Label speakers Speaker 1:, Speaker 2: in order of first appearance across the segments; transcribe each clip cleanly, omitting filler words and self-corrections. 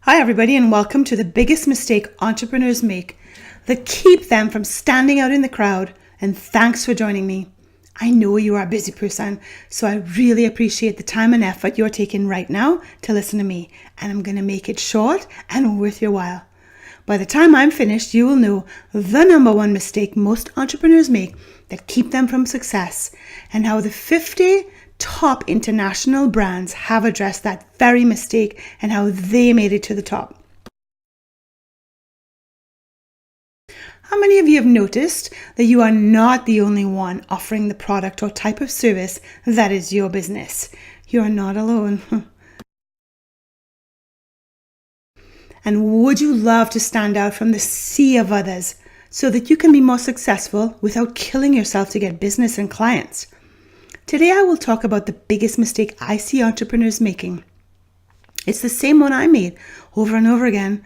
Speaker 1: Hi everybody, and welcome to the biggest mistake entrepreneurs make that keep them from standing out in the crowd, and thanks for joining me. I know you are a busy person, so I really appreciate the time and effort you're taking right now to listen to me, and I'm going to make it short and worth your while. By the time I'm finished, you will know the number one mistake most entrepreneurs make that keep them from success, and how the 50 top international brands have addressed that very mistake and how they made it to the top. How many of you have noticed that you are not the only one offering the product or type of service that is your business? You are not alone. And would you love to stand out from the sea of others so that you can be more successful without killing yourself to get business and clients? Today I will talk about the biggest mistake I see entrepreneurs making. It's the same one I made over and over again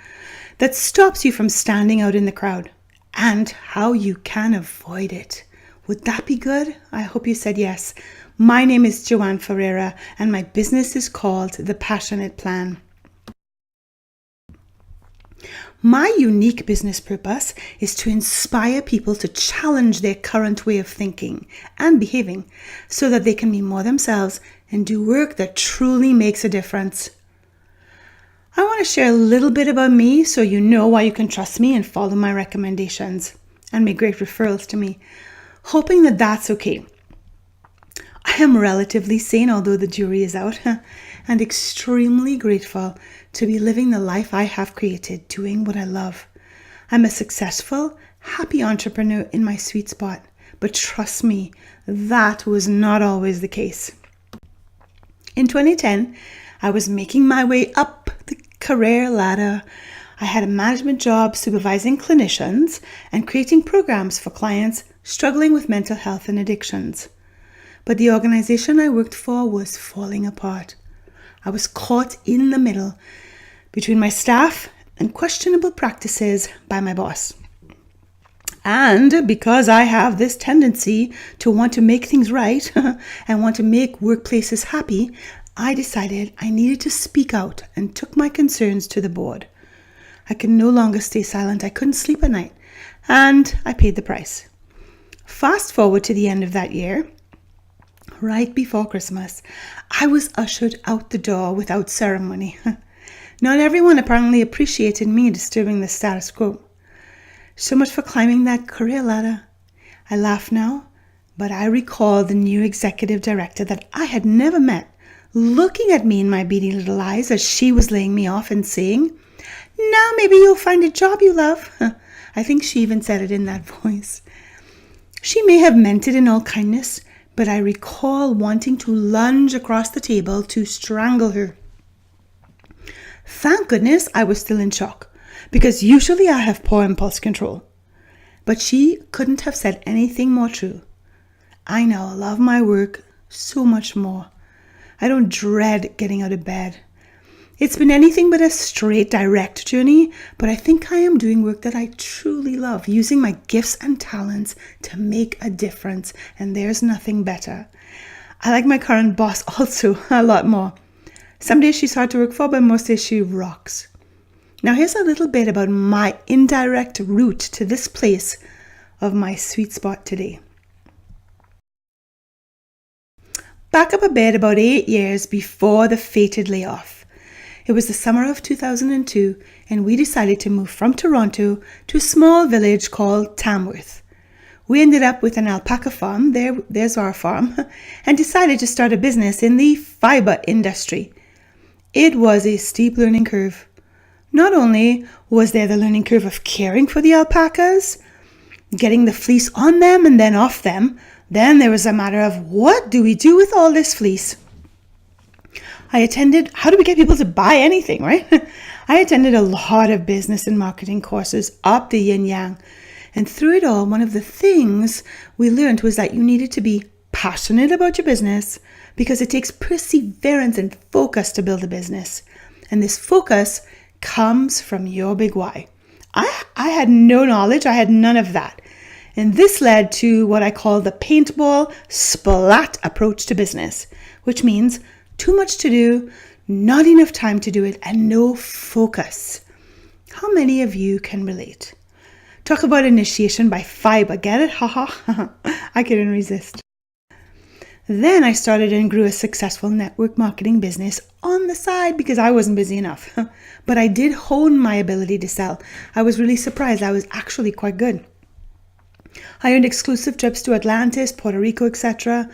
Speaker 1: that stops you from standing out in the crowd, and how you can avoid it. Would that be good? I hope you said yes. My name is Ferreira, and my business is called The Passionate Plan. My unique business purpose is to inspire people to challenge their current way of thinking and behaving so that they can be more themselves and do work that truly makes a difference. I want to share a little bit about me so you know why you can trust me and follow my recommendations and make great referrals to me, hoping that that's okay. I am relatively sane, although the jury is out, and extremely grateful to be living the life I have created, doing what I love. I'm a successful, happy entrepreneur in my sweet spot, but trust me, that was not always the case. In 2010, I was making my way up the career ladder. I had a management job supervising clinicians and creating programs for clients struggling with mental health and addictions. But the organization I worked for was falling apart. I was caught in the middle between my staff and questionable practices by my boss. And because I have this tendency to want to make things right and want to make workplaces happy, I decided I needed to speak out and took my concerns to the board. I could no longer stay silent. I couldn't sleep at night, and I paid the price. Fast forward to the end of that year. Right before Christmas, I was ushered out the door without ceremony. Not everyone apparently appreciated me disturbing the status quo. So much for climbing that career ladder. I laugh now, but I recall the new executive director that I had never met looking at me in my beady little eyes as she was laying me off and saying, "Now maybe you'll find a job you love." I think she even said it in that voice. She may have meant it in all kindness, but I recall wanting to lunge across the table to strangle her. Thank goodness I was still in shock, because usually I have poor impulse control. But she couldn't have said anything more true. I now love my work so much more. I don't dread getting out of bed. It's been anything but a straight, direct journey, but I think I am doing work that I truly love, using my gifts and talents to make a difference, and there's nothing better. I like my current boss also a lot more. Some days she's hard to work for, but most days she rocks. Now here's a little bit about my indirect route to this place of my sweet spot today. Back up a bit, about 8 years before the fated layoff. It was the summer of 2002, and we decided to move from Toronto to a small village called Tamworth. We ended up with an alpaca farm, there's our farm, and decided to start a business in the fiber industry. It was a steep learning curve. Not only was there the learning curve of caring for the alpacas, getting the fleece on them and then off them, then there was a matter of what do we do with all this fleece? How do we get people to buy anything, right? I attended a lot of business and marketing courses up the yin yang. And through it all, one of the things we learned was that you needed to be passionate about your business because it takes perseverance and focus to build a business. And this focus comes from your big why. I had no knowledge. I had none of that. And this led to what I call the paintball splat approach to business, which means too much to do, not enough time to do it, and no focus. How many of you can relate? Talk about initiation by fiber. Get it? Haha. I couldn't resist. Then I started and grew a successful network marketing business on the side because I wasn't busy enough. But I did hone my ability to sell. I was really surprised. I was actually quite good. I earned exclusive trips to Atlantis, Puerto Rico, etc.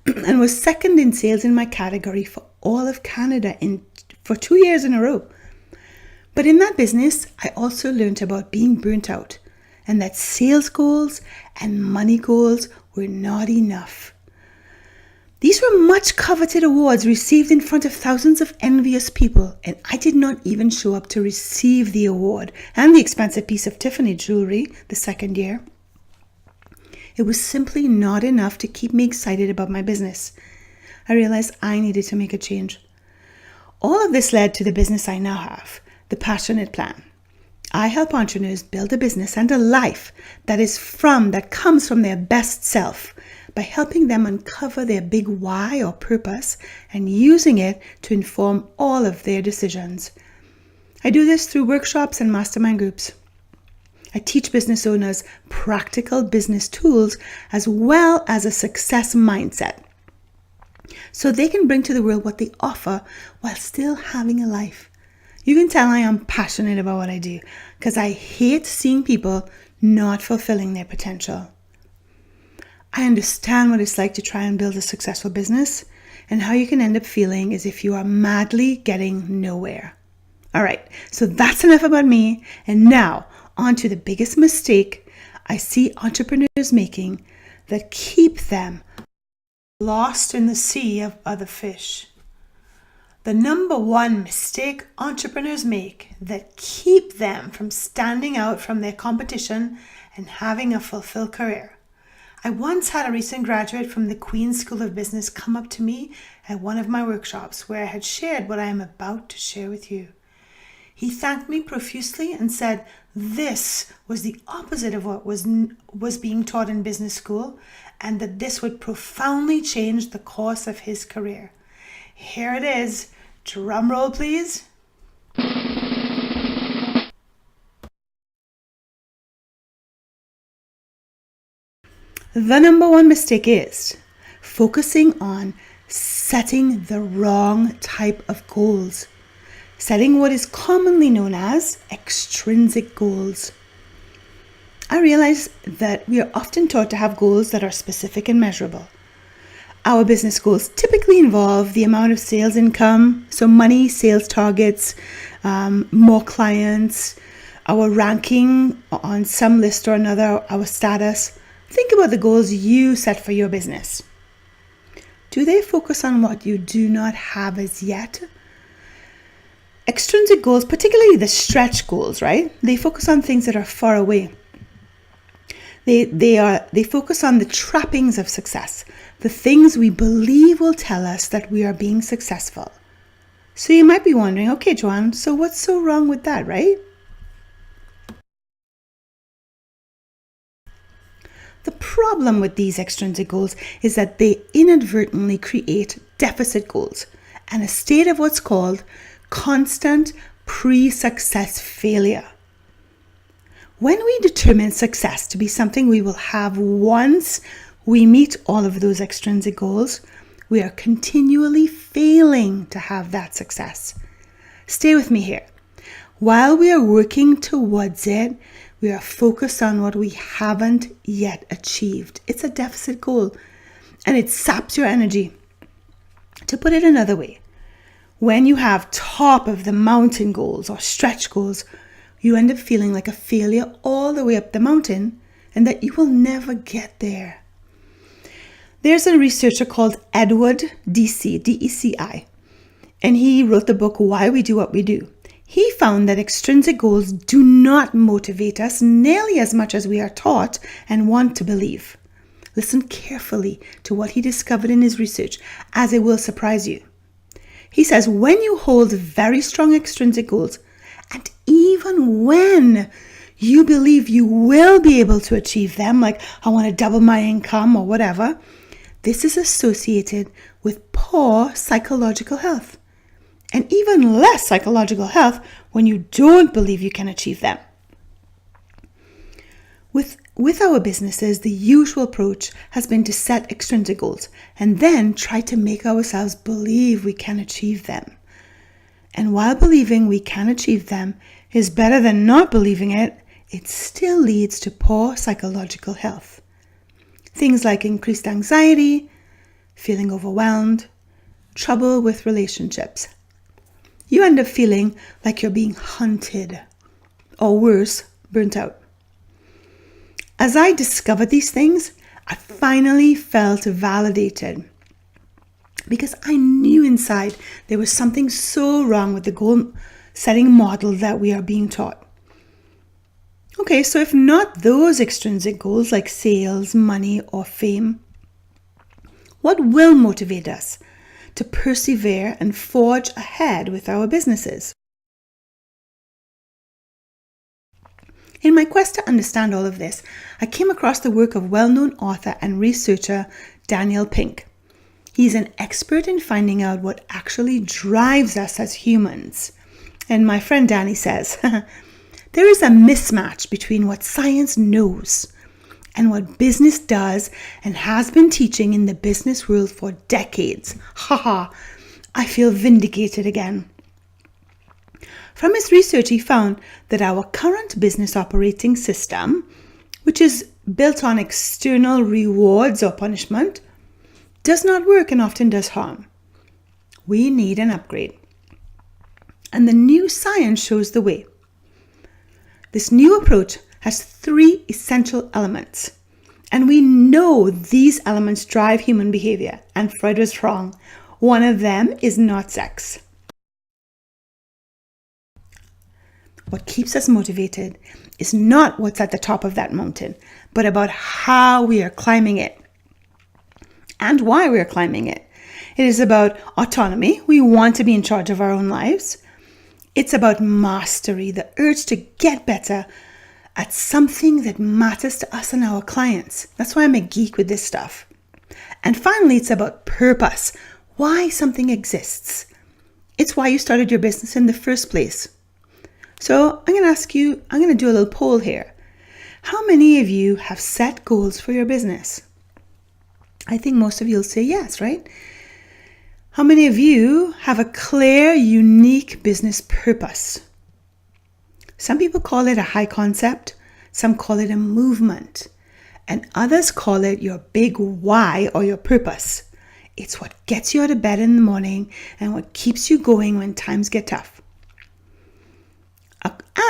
Speaker 1: and was second in sales in my category for all of Canada for 2 years in a row. But in that business, I also learned about being burnt out and that sales goals and money goals were not enough. These were much coveted awards received in front of thousands of envious people, and I did not even show up to receive the award and the expensive piece of Tiffany jewelry the second year. It was simply not enough to keep me excited about my business. I realized I needed to make a change. All of this led to the business I now have, the Passionate Plan. I help entrepreneurs build a business and a life that comes from their best self by helping them uncover their big why or purpose and using it to inform all of their decisions. I do this through workshops and mastermind groups. I teach business owners practical business tools as well as a success mindset so they can bring to the world what they offer while still having a life. You can tell I am passionate about what I do because I hate seeing people not fulfilling their potential. I understand what it's like to try and build a successful business and how you can end up feeling as if you are madly getting nowhere. All right, so that's enough about me. And now on to the biggest mistake I see entrepreneurs making that keep them lost in the sea of other fish. The number one mistake entrepreneurs make that keep them from standing out from their competition and having a fulfilled career. I once had a recent graduate from the Queen's School of Business come up to me at one of my workshops where I had shared what I am about to share with you. He thanked me profusely and said this was the opposite of what was being taught in business school and that this would profoundly change the course of his career. Here it is. Drum roll, please. The number one mistake is focusing on setting the wrong type of goals. Setting what is commonly known as extrinsic goals. I realize that we are often taught to have goals that are specific and measurable. Our business goals typically involve the amount of sales income, so money, sales targets, more clients, our ranking on some list or another, our status. Think about the goals you set for your business. Do they focus on what you do not have as yet? Extrinsic goals, particularly the stretch goals, right? They focus on things that are far away. They focus on the trappings of success, the things we believe will tell us that we are being successful. So you might be wondering, okay, Joanne, so what's so wrong with that, right? The problem with these extrinsic goals is that they inadvertently create deficit goals and a state of what's called constant pre-success failure. When we determine success to be something we will have once we meet all of those extrinsic goals, we are continually failing to have that success. Stay with me here. While we are working towards it, we are focused on what we haven't yet achieved. It's a deficit goal and it saps your energy. To put it another way, when you have top of the mountain goals or stretch goals, you end up feeling like a failure all the way up the mountain and that you will never get there. There's a researcher called Edward D.C.I., and he wrote the book Why We Do What We Do. He found that extrinsic goals do not motivate us nearly as much as we are taught and want to believe. Listen carefully to what he discovered in his research, as it will surprise you. He says when you hold very strong extrinsic goals, and even when you believe you will be able to achieve them, like I want to double my income or whatever, this is associated with poor psychological health. and even less psychological health when you don't believe you can achieve them. With our businesses, the usual approach has been to set extrinsic goals and then try to make ourselves believe we can achieve them. And while believing we can achieve them is better than not believing it, it still leads to poor psychological health. Things like increased anxiety, feeling overwhelmed, trouble with relationships. You end up feeling like you're being hunted, or worse, burnt out. As I discovered these things, I finally felt validated because I knew inside there was something so wrong with the goal setting model that we are being taught. Okay, so if not those extrinsic goals like sales, money, or fame, what will motivate us to persevere and forge ahead with our businesses? In my quest to understand all of this, I came across the work of well-known author and researcher Daniel Pink. He's an expert in finding out what actually drives us as humans. And my friend Danny says, there is a mismatch between what science knows and what business does and has been teaching in the business world for decades. Haha, I feel vindicated again. From his research, he found that our current business operating system, which is built on external rewards or punishment, does not work and often does harm. We need an upgrade. And the new science shows the way. This new approach has 3 essential elements. And we know these elements drive human behavior. And Freud was wrong. One of them is not sex. What keeps us motivated is not what's at the top of that mountain, but about how we are climbing it and why we are climbing it. It is about autonomy. We want to be in charge of our own lives. It's about mastery, the urge to get better at something that matters to us and our clients. That's why I'm a geek with this stuff. And finally, it's about purpose, why something exists. It's why you started your business in the first place. So I'm going to do a little poll here. How many of you have set goals for your business? I think most of you will say yes, right? How many of you have a clear, unique business purpose? Some people call it a high concept, some call it a movement, and others call it your big why or your purpose. It's what gets you out of bed in the morning and what keeps you going when times get tough.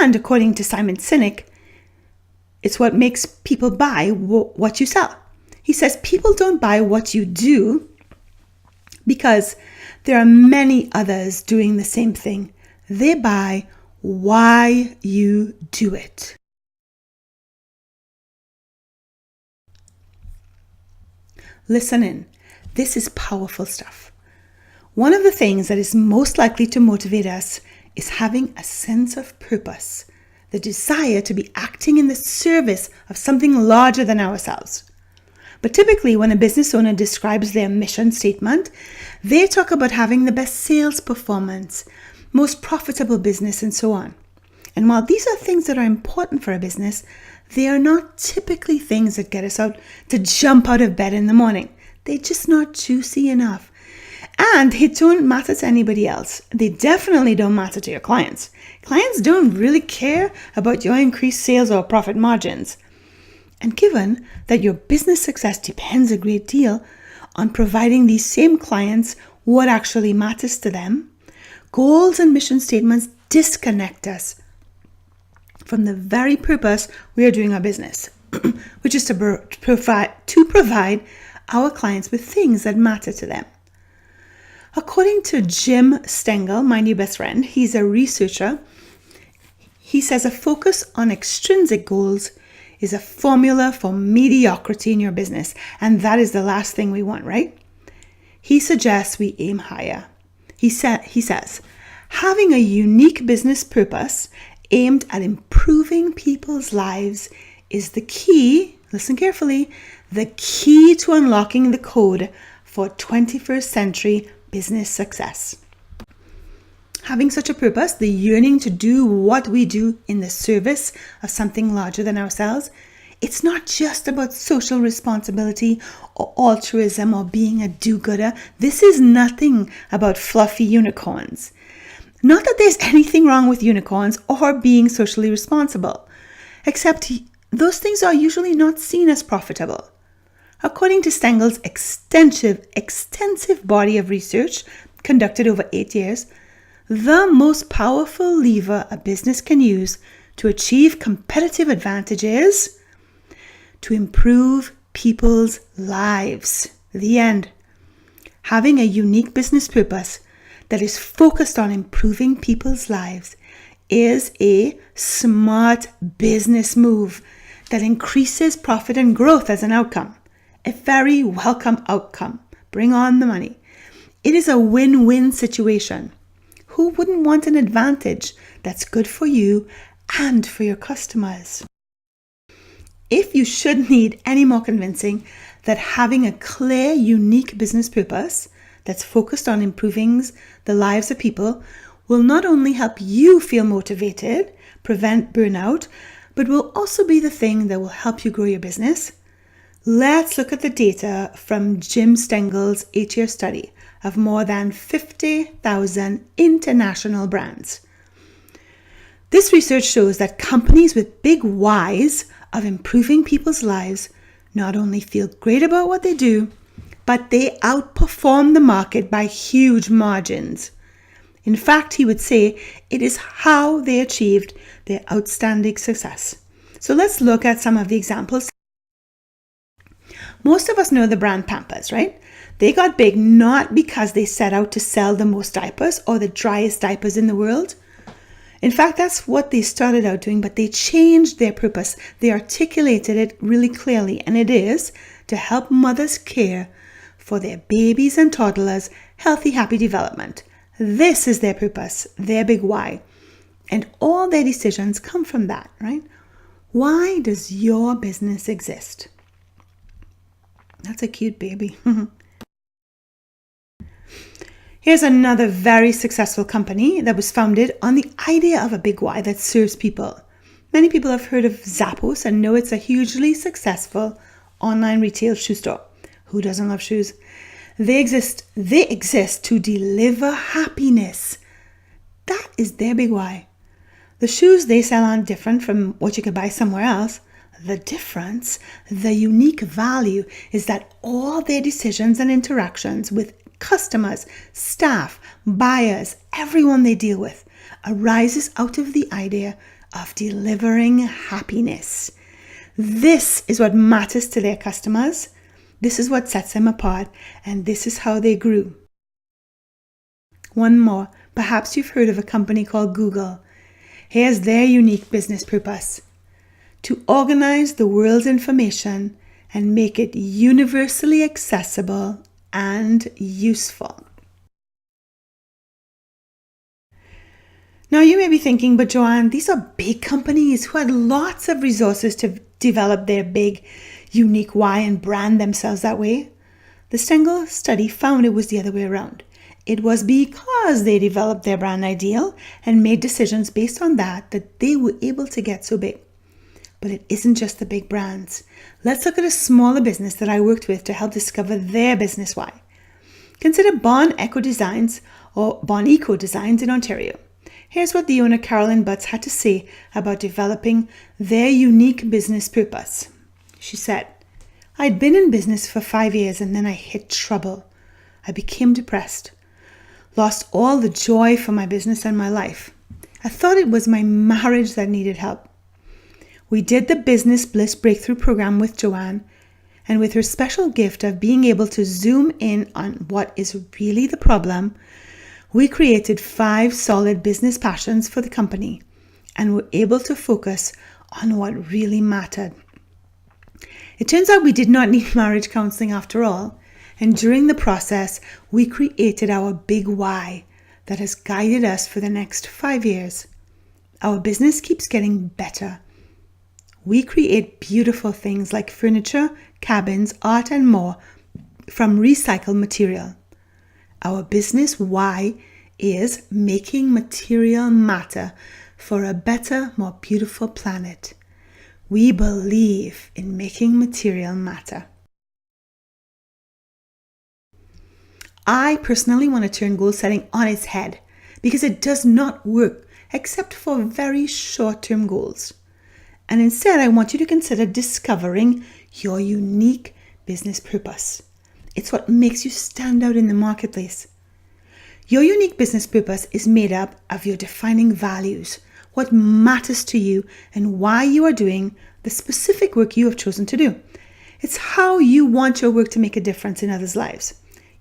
Speaker 1: And according to Simon Sinek, it's what makes people buy what you sell. He says people don't buy what you do because there are many others doing the same thing. They buy why you do it. Listen in. This is powerful stuff. One of the things that is most likely to motivate us is having a sense of purpose, the desire to be acting in the service of something larger than ourselves. But typically, when a business owner describes their mission statement, they talk about having the best sales performance, most profitable business, and so on. And while these are things that are important for a business, they are not typically things that get us out to jump out of bed in the morning. They're just not juicy enough. And they don't matter to anybody else. They definitely don't matter to your clients. Clients don't really care about your increased sales or profit margins. And given that your business success depends a great deal on providing these same clients what actually matters to them, goals and mission statements disconnect us from the very purpose we are doing our business, which is to provide our clients with things that matter to them. According to Jim Stengel, my new best friend, he's a researcher. He says a focus on extrinsic goals is a formula for mediocrity in your business. And that is the last thing we want, right? He suggests we aim higher. He says, having a unique business purpose aimed at improving people's lives is the key, listen carefully, the key to unlocking the code for 21st century business success. Having such a purpose, the yearning to do what we do in the service of something larger than ourselves, it's not just about social responsibility or altruism or being a do-gooder. This is nothing about fluffy unicorns. Not that there's anything wrong with unicorns or being socially responsible, except those things are usually not seen as profitable. According to Stengel's extensive body of research conducted over 8 years, the most powerful lever a business can use to achieve competitive advantage is to improve people's lives. The end. Having a unique business purpose that is focused on improving people's lives is a smart business move that increases profit and growth as an outcome. A very welcome outcome. Bring on the money. It is a win-win situation. Who wouldn't want an advantage that's good for you and for your customers? If you should need any more convincing that having a clear, unique business purpose that's focused on improving the lives of people will not only help you feel motivated, prevent burnout, but will also be the thing that will help you grow your business, let's look at the data from Jim Stengel's 8-year study of more than 50,000 international brands. This research shows that companies with big whys of improving people's lives not only feel great about what they do, but they outperform the market by huge margins. In fact, he would say it is how they achieved their outstanding success. So let's look at some of the examples. Most of us know the brand Pampers, right? They got big not because they set out to sell the most diapers or the driest diapers in the world. In fact, that's what they started out doing, but they changed their purpose. They articulated it really clearly, and it is to help mothers care for their babies and toddlers' healthy, happy development. This is their purpose, their big why. And all their decisions come from that, right? Why does your business exist? That's a cute baby. Here's another very successful company that was founded on the idea of a big why that serves people. Many people have heard of Zappos and know it's a hugely successful online retail shoe store. Who doesn't love shoes? They exist to deliver happiness. That is their big why. The shoes they sell aren't different from what you could buy somewhere else. The difference, the unique value, is that all their decisions and interactions with customers, staff, buyers, everyone they deal with, arises out of the idea of delivering happiness. This is what matters to their customers. This is what sets them apart, and this is how they grew. One more. Perhaps you've heard of a company called Google. Here's their unique business purpose: to organize the world's information and make it universally accessible and useful. Now you may be thinking, but Joanne, these are big companies who had lots of resources to develop their big, unique why and brand themselves that way. The Stengel study found it was the other way around. It was because they developed their brand ideal and made decisions based on that they were able to get so big. But it isn't just the big brands. Let's look at a smaller business that I worked with to help discover their business why. Consider Bon Eco Designs or Bon Eco Designs in Ontario. Here's what the owner Carolyn Butts had to say about developing their unique business purpose. She said, "I'd been in business for 5 years and then I hit trouble. I became depressed, lost all the joy for my business and my life. I thought it was my marriage that needed help. We did the Business Bliss Breakthrough Program with Joanne, and with her special gift of being able to zoom in on what is really the problem, we created 5 solid business passions for the company and were able to focus on what really mattered. It turns out we did not need marriage counseling after all, and during the process, we created our big why that has guided us for the next 5 years. Our business keeps getting better. We create beautiful things like furniture, cabins, art, and more from recycled material. Our business why is making material matter for a better, more beautiful planet. We believe in making material matter. I personally want to turn goal setting on its head because it does not work except for very short-term goals. And instead, I want you to consider discovering your unique business purpose. It's what makes you stand out in the marketplace. Your unique business purpose is made up of your defining values, what matters to you, and why you are doing the specific work you have chosen to do. It's how you want your work to make a difference in others' lives.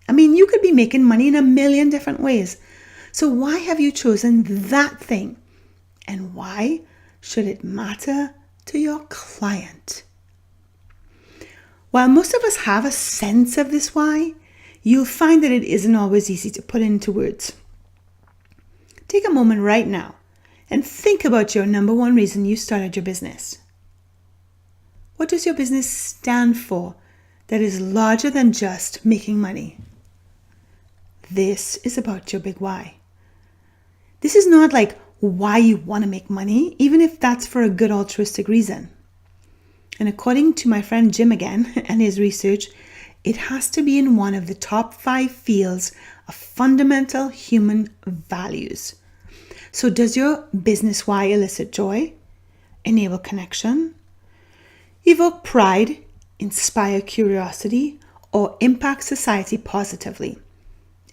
Speaker 1: I mean, you could be making money in a million different ways. So why have you chosen that thing? And why should it matter to your client? While most of us have a sense of this why, you'll find that it isn't always easy to put into words. Take a moment right now and think about your number one reason you started your business. What does your business stand for that is larger than just making money? This is about your big why. This is not like why you want to make money, even if that's for a good altruistic reason. And according to my friend Jim again and his research, it has to be in one of the top 5 fields of fundamental human values. So does your business why elicit joy, enable connection, evoke pride, inspire curiosity, or impact society positively?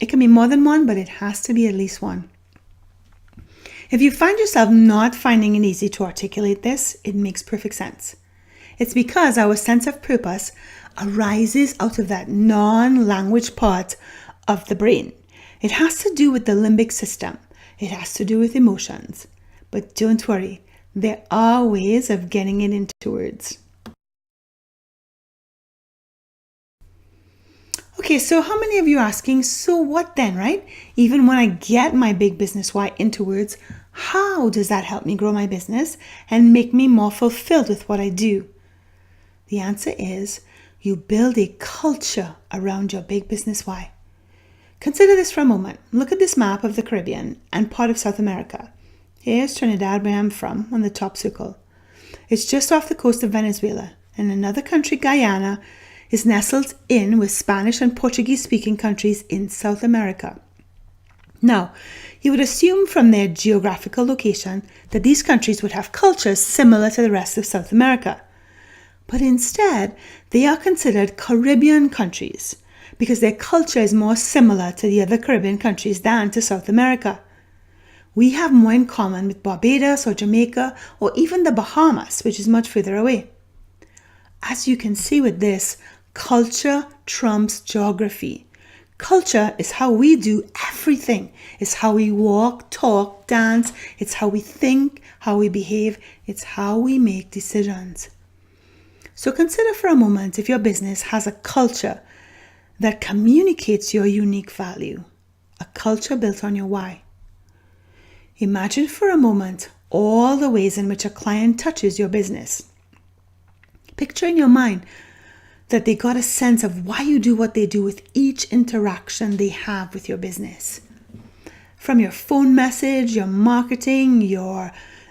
Speaker 1: It can be more than one, but it has to be at least one. If you find yourself not finding it easy to articulate this, it makes perfect sense. It's because our sense of purpose arises out of that non-language part of the brain. It has to do with the limbic system. It has to do with emotions. But don't worry, there are ways of getting it into words. Okay, so how many of you are asking, so what then, right? Even when I get my big business why into words, how does that help me grow my business and make me more fulfilled with what I do? The answer is you build a culture around your big business why. Consider this for a moment. Look at this map of the Caribbean and part of South America. Here's Trinidad, where I'm from, on the top circle. It's just off the coast of Venezuela, and another country, Guyana, is nestled in with Spanish and Portuguese-speaking countries in South America. Now, you would assume from their geographical location that these countries would have cultures similar to the rest of South America. But instead, they are considered Caribbean countries because their culture is more similar to the other Caribbean countries than to South America. We have more in common with Barbados or Jamaica or even the Bahamas, which is much further away. As you can see with this, culture trumps geography. Culture is how we do everything. It's how we walk, talk, dance. It's how we think, how we behave. It's how we make decisions. So consider for a moment if your business has a culture that communicates your unique value, a culture built on your why. Imagine for a moment all the ways in which a client touches your business. Picture in your mind that they got a sense of why you do what they do with each interaction they have with your business. From your phone message, your marketing, your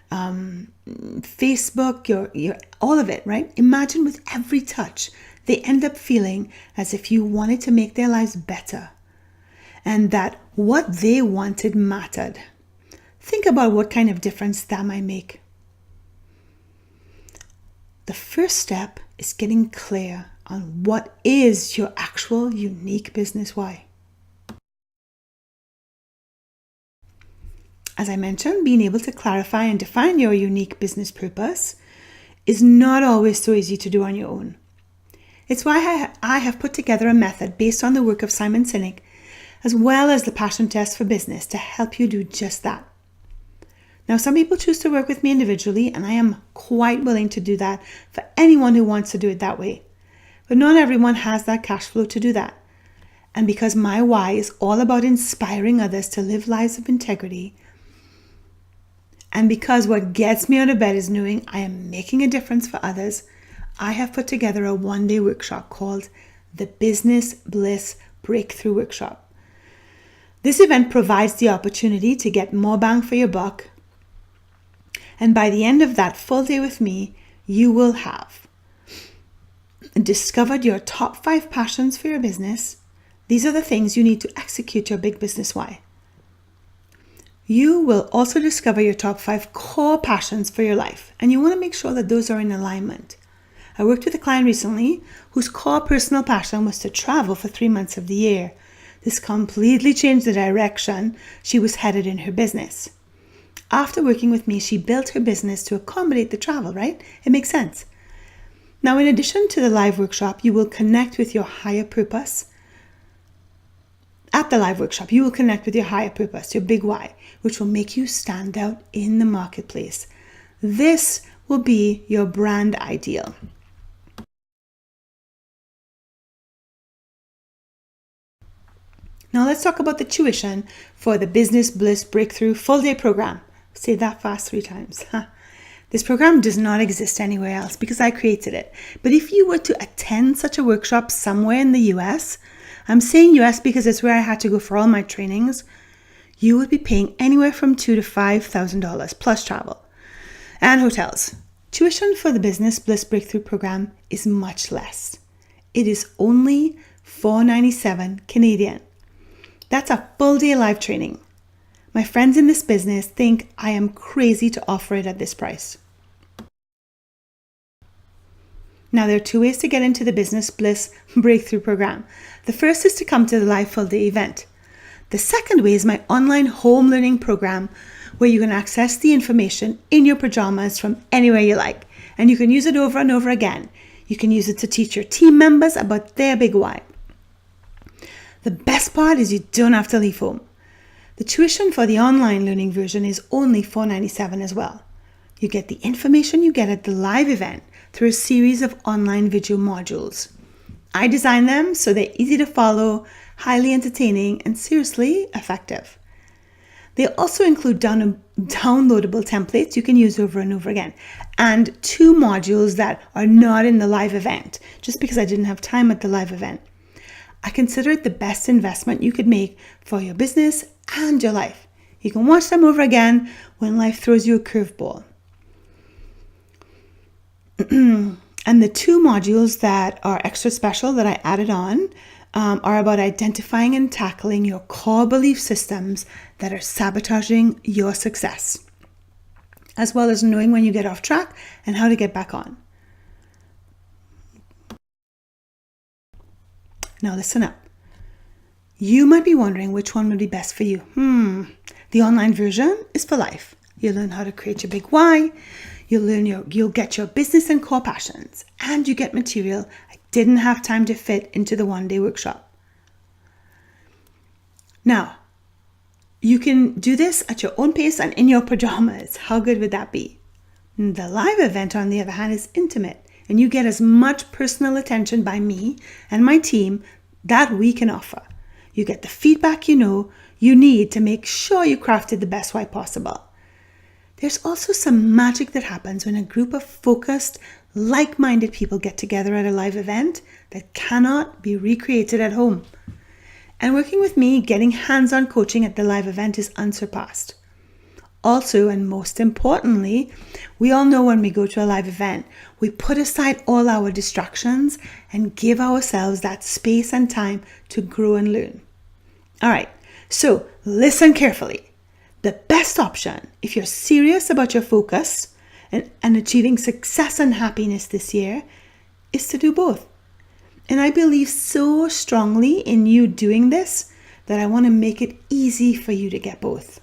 Speaker 1: Facebook, your all of it, right? Imagine with every touch, they end up feeling as if you wanted to make their lives better and that what they wanted mattered. Think about what kind of difference that might make. The first step is getting clear on what is your actual unique business why. As I mentioned, being able to clarify and define your unique business purpose is not always so easy to do on your own. It's why I have put together a method based on the work of Simon Sinek, as well as the Passion Test for Business, to help you do just that. Now, some people choose to work with me individually, and I am quite willing to do that for anyone who wants to do it that way. But not everyone has that cash flow to do that. And because my why is all about inspiring others to live lives of integrity, and because what gets me out of bed is knowing I am making a difference for others, I have put together a one-day workshop called the Business Bliss Breakthrough Workshop. This event provides the opportunity to get more bang for your buck. And by the end of that full day with me, you will have discovered your top 5 passions for your business. These are the things you need to execute your big business why. You will also discover your top 5 core passions for your life, and you want to make sure that those are in alignment. I worked with a client recently whose core personal passion was to travel for 3 months of the year. This completely changed the direction she was headed in her business. After working with me, she built her business to accommodate the travel, right? It makes sense. Now, in addition to the live workshop, you will connect with your higher purpose. At the live workshop, you will connect with your higher purpose, your big why, which will make you stand out in the marketplace. This will be your brand ideal. Now let's talk about the tuition for the Business Bliss Breakthrough Full Day Program. Say that fast 3 times. This program does not exist anywhere else because I created it. But if you were to attend such a workshop somewhere in the US, I'm saying US because it's where I had to go for all my trainings, you would be paying anywhere from $2,000 to $5,000 plus travel and hotels. Tuition for the Business Bliss Breakthrough Program is much less. It is only $497 Canadian. That's a full day live training. My friends in this business think I am crazy to offer it at this price. Now, there are 2 ways to get into the Business Bliss Breakthrough Program. The first is to come to the live full day event. The second way is my online home learning program, where you can access the information in your pajamas from anywhere you like, and you can use it over and over again. You can use it to teach your team members about their big why. The best part is you don't have to leave home. The tuition for the online learning version is only $497 as well. You get the information you get at the live event through a series of online video modules. I designed them so they're easy to follow, highly entertaining, and seriously effective. They also include downloadable templates you can use over and over again, and 2 modules that are not in the live event, just because I didn't have time at the live event. I consider it the best investment you could make for your business and your life. You can watch them over again when life throws you a curveball. And the 2 modules that are extra special that I added on are about identifying and tackling your core belief systems that are sabotaging your success, as well as knowing when you get off track and how to get back on. Now listen up. You might be wondering which one would be best for you. The online version is for life. You'll learn how to create your big why. You'll get your business and core passions, and you get material I didn't have time to fit into the 1-day workshop. Now, you can do this at your own pace and in your pajamas. How good would that be? The live event, on the other hand, is intimate, and you get as much personal attention by me and my team that we can offer. You get the feedback you need to make sure you crafted the best why possible. There's also some magic that happens when a group of focused, like-minded people get together at a live event that cannot be recreated at home. And working with me, getting hands-on coaching at the live event is unsurpassed. Also, and most importantly, we all know when we go to a live event, we put aside all our distractions and give ourselves that space and time to grow and learn. All right, so listen carefully. The best option, if you're serious about your focus and achieving success and happiness this year, is to do both. And I believe so strongly in you doing this that I want to make it easy for you to get both.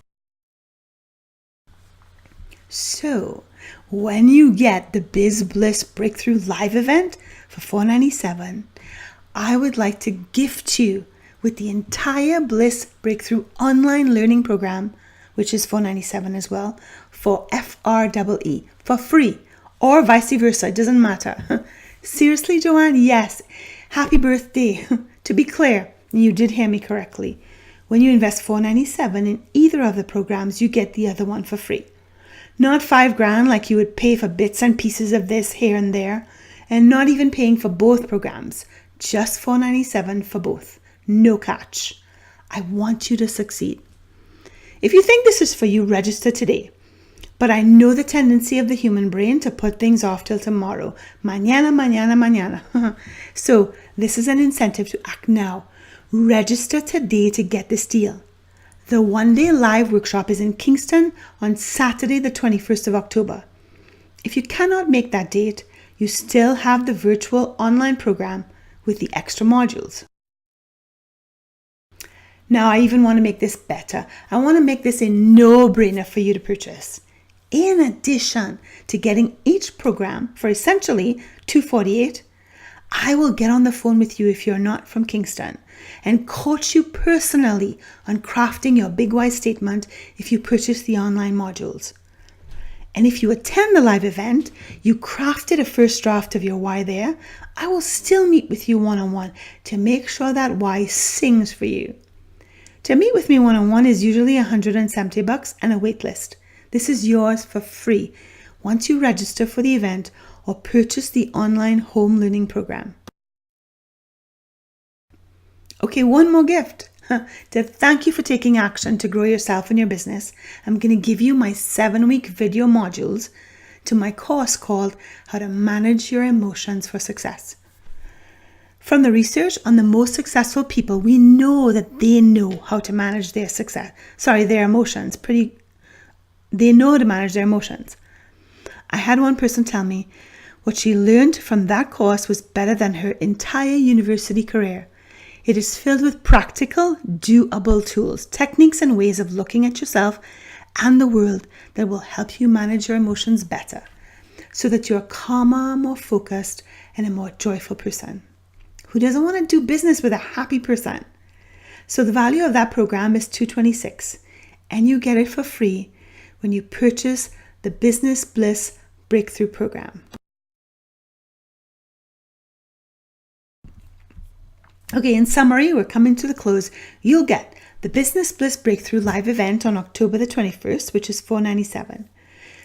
Speaker 1: So, when you get the Biz Bliss Breakthrough Live event for $497, I would like to gift you with the entire Bliss Breakthrough Online Learning Program, which is $497 as well, for FREE, for free, or vice versa, it doesn't matter. Seriously, Joanne? Yes. Happy birthday. To be clear, you did hear me correctly. When you invest $497 in either of the programs, you get the other one for free. Not $5,000 like you would pay for bits and pieces of this here and there, and not even paying for both programs. Just $497 for both. No catch. I want you to succeed. If you think this is for you, register today. But I know the tendency of the human brain to put things off till tomorrow. Mañana, mañana, mañana. So this is an incentive to act now. Register today to get this deal. The one-day live workshop is in Kingston on Saturday, the 21st of October. If you cannot make that date, you still have the virtual online program with the extra modules. Now, I even want to make this better. I want to make this a no-brainer for you to purchase. In addition to getting each program for essentially $248, I will get on the phone with you if you're not from Kingston and coach you personally on crafting your big why statement if you purchase the online modules. And if you attend the live event, you crafted a first draft of your why there, I will still meet with you one-on-one to make sure that why sings for you. To meet with me one-on-one is usually $170 and a wait list. This is yours for free once you register for the event or purchase the online home learning program. Okay, one more gift. To thank you for taking action to grow yourself and your business, I'm going to give you my 7-week video modules to my course called How to Manage Your Emotions for Success. From the research on the most successful people, we know that they know how to manage their emotions. They know how to manage their emotions. I had one person tell me what she learned from that course was better than her entire university career. It is filled with practical, doable tools, techniques, and ways of looking at yourself and the world that will help you manage your emotions better so that you're calmer, more focused, and a more joyful person. Who doesn't want to do business with a happy person? So the value of that program is $226, and you get it for free when you purchase the Business Bliss Breakthrough Program. Okay, in summary, we're coming to the close. You'll get the Business Bliss Breakthrough live event on October the 21st, which is $497.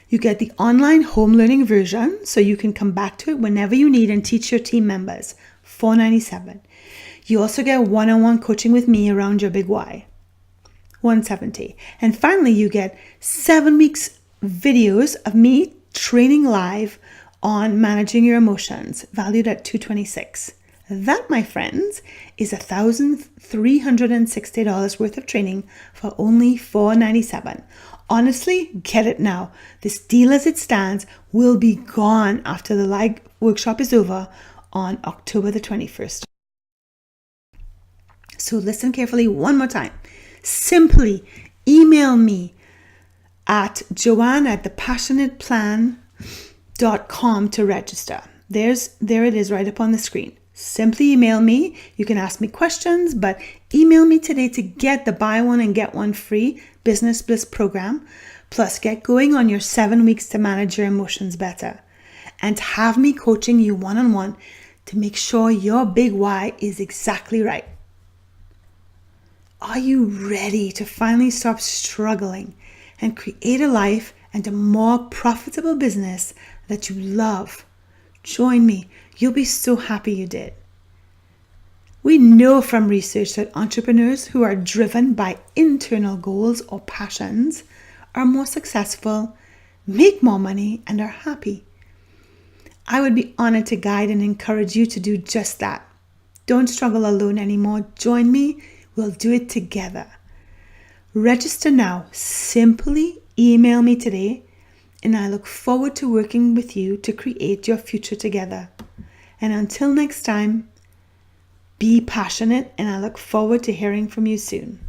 Speaker 1: You get the online home learning version, so you can come back to it whenever you need and teach your team members, $497. You also get one-on-one coaching with me around your big why, $170. And finally, you get 7 weeks videos of me training live on managing your emotions, valued at $226. That, my friends, is $1,360 worth of training for only $497. Honestly, get it now. This deal as it stands will be gone after the live workshop is over on October the 21st. So listen carefully one more time. Simply email me at joanne@thepassionateplan.com to register. There it is right up on the screen. Simply email me. You can ask me questions, but email me today to get the buy one and get one free Business Bliss program. Plus, get going on your 7 weeks to manage your emotions better. And have me coaching you one-on-one to make sure your big why is exactly right. Are you ready to finally stop struggling and create a life and a more profitable business that you love? Join me. You'll be so happy you did. We know from research that entrepreneurs who are driven by internal goals or passions are more successful, make more money, and are happy. I would be honored to guide and encourage you to do just that. Don't struggle alone anymore. Join me. We'll do it together. Register now. Simply email me today, and I look forward to working with you to create your future together. And until next time, be passionate, and I look forward to hearing from you soon.